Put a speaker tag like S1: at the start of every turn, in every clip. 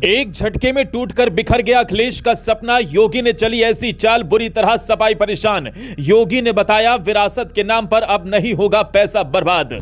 S1: एक झटके में टूटकर बिखर गया अखिलेश का सपना। योगी ने चली ऐसी चाल, बुरी तरह सपाई परेशान। योगी ने बताया विरासत के नाम पर अब नहीं होगा पैसा बर्बाद।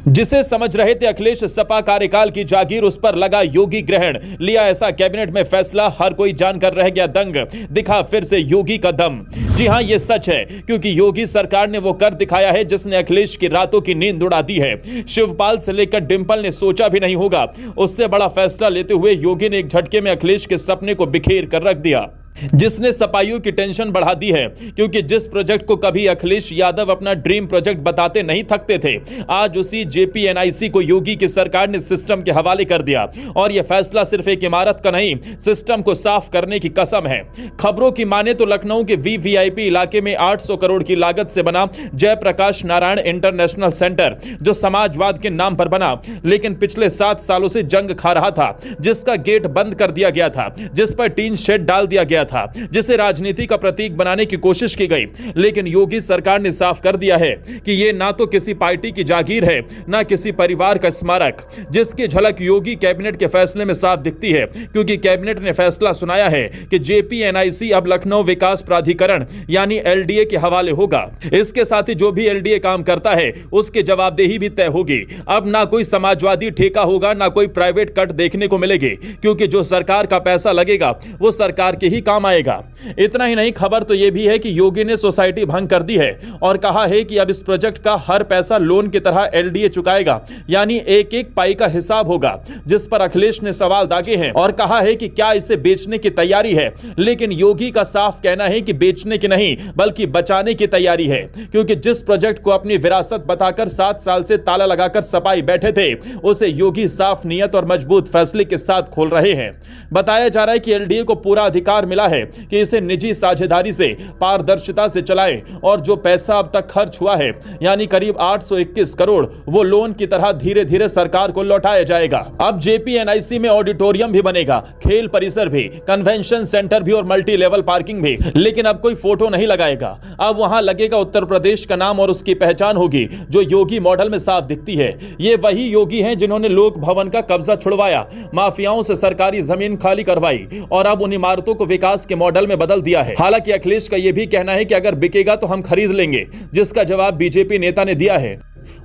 S1: जिसे समझ रहे थे अखिलेश सपा कार्यकाल की जागीर, उस पर लगा योगी ग्रहण। लिया ऐसा कैबिनेट में फैसला, हर कोई जानकर रह गया दंग। दिखा फिर से योगी का दम। जी हां, यह सच है, क्योंकि योगी सरकार ने वो कर दिखाया है जिसने अखिलेश की रातों की नींद उड़ा दी है। शिवपाल से लेकर डिंपल ने सोचा भी नहीं होगा, उससे बड़ा फैसला लेते हुए योगी ने एक झटके में अखिलेश के सपने को बिखेर कर रख दिया, जिसने सपाइयों की टेंशन बढ़ा दी है। क्योंकि जिस प्रोजेक्ट को कभी अखिलेश यादव अपना ड्रीम प्रोजेक्ट बताते नहीं थकते थे, आज उसी जेपीएनआईसी को योगी की सरकार ने सिस्टम के हवाले कर दिया। और यह फैसला सिर्फ एक इमारत का नहीं, सिस्टम को साफ करने की कसम है। खबरों की माने तो लखनऊ के वीवीआईपी इलाके में 800 करोड़ की लागत से बना जयप्रकाश नारायण इंटरनेशनल सेंटर, जो समाजवाद के नाम पर बना, लेकिन पिछले 7 सालों से जंग खा रहा था, जिसका गेट बंद कर दिया गया था, जिस पर टीन शेड डाल दिया गया था, जिसे राजनीति का प्रतीक बनाने की कोशिश की गई। लेकिन योगी सरकार ने साफ कर दिया है कि यह ना तो किसी पार्टी की जागीर है, ना किसी परिवार का स्मारक, जिसकी झलक योगी कैबिनेट के फैसले में साफ दिखती है। क्योंकि कैबिनेट ने फैसला सुनाया है कि जेपीएनआईसी अब लखनऊ विकास प्राधिकरण यानी एलडीए के हवाले होगा। इसके साथ ही जो भी एलडीए काम करता है उसकी जवाबदेही भी तय होगी। अब ना कोई समाजवादी ठेका होगा, ना कोई प्राइवेट कट देखने को मिलेगी, क्योंकि जो सरकार का पैसा लगेगा वो सरकार के ही काम आएगा। इतना ही नहीं, खबर तो यह भी है कि योगी ने सोसाइटी भंग कर दी है और कहा है कि अब इस प्रोजेक्ट का हर पैसा लोन की तरह एलडीए चुकाएगा, यानी एक एक पाई का हिसाब होगा। जिस पर अखिलेश ने सवाल दागे हैं और कहा है कि क्या इसे बेचने की तैयारी है। लेकिन योगी का साफ कहना है कि बेचने की नहीं, बल्कि बचाने की तैयारी है। क्योंकि जिस प्रोजेक्ट को अपनी विरासत बताकर 7 साल से ताला लगाकर सपाई बैठे थे, उसे योगी साफ नीयत और मजबूत फैसले के साथ खोल रहे हैं। बताया जा रहा है कि एलडीए को पूरा अधिकार मिला है कि इसे निजी साझेदारी से पारदर्शिता से चलाएं, और जो पैसा अब तक खर्च हुआ है यानी करीब 821 करोड़, वो लोन की तरह धीरे धीरे सरकार को लौटाया जाएगा। अब जेपीएनआईसी में ऑडिटोरियम भी बनेगा, खेल परिसर भी, कन्वेंशन सेंटर भी और मल्टी लेवल पार्किंग भी। लेकिन अब कोई फोटो नहीं लगाएगा, अब वहां लगेगा उत्तर प्रदेश का नाम और उसकी पहचान होगी, जो योगी मॉडल में साफ दिखती है। ये वही योगी हैं जिन्होंने लोक भवन का कब्जा छुड़वाया, माफियाओं से सरकारी जमीन खाली करवाई और अब उन इमारतों को विकास के मॉडल में बदल दिया है। हालांकि अखिलेश का यह भी कहना है कि अगर बिकेगा तो हम खरीद लेंगे, जिसका जवाब बीजेपी नेता ने दिया है।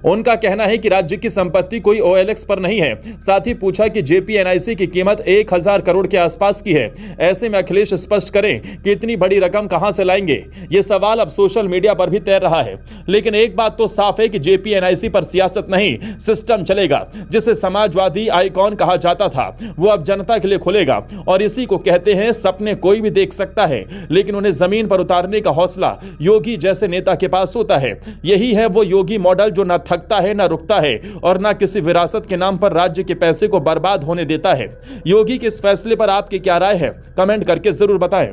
S1: उनका कहना है कि राज्य की संपत्ति कोई ओएलएक्स पर नहीं है। साथ ही पूछा कि जेपीएनआईसी की कीमत 1000 करोड़ के आसपास की है। ऐसे में अखिलेश स्पष्ट करें कि इतनी बड़ी रकम कहां से लाएंगे। यह सवाल अब सोशल मीडिया पर भी तैर रहा है। लेकिन एक बात तो साफ है कि जेपीएनआईसी पर सियासत नहीं, सिस्टम चलेगा। जिसे समाजवादी आइकॉन कहा जाता था, वो अब जनता के लिए खुलेगा। और इसी को कहते हैं सपने कोई भी देख सकता है, लेकिन उन्हें जमीन पर उतारने का हौसला योगी जैसे नेता के पास होता है। यही है वो योगी मॉडल जो न थकता है, न रुकता है और न किसी विरासत के नाम पर राज्य के पैसे को बर्बाद होने देता है। योगी के इस फैसले पर आपकी क्या राय है? कमेंट करके जरूर बताएं।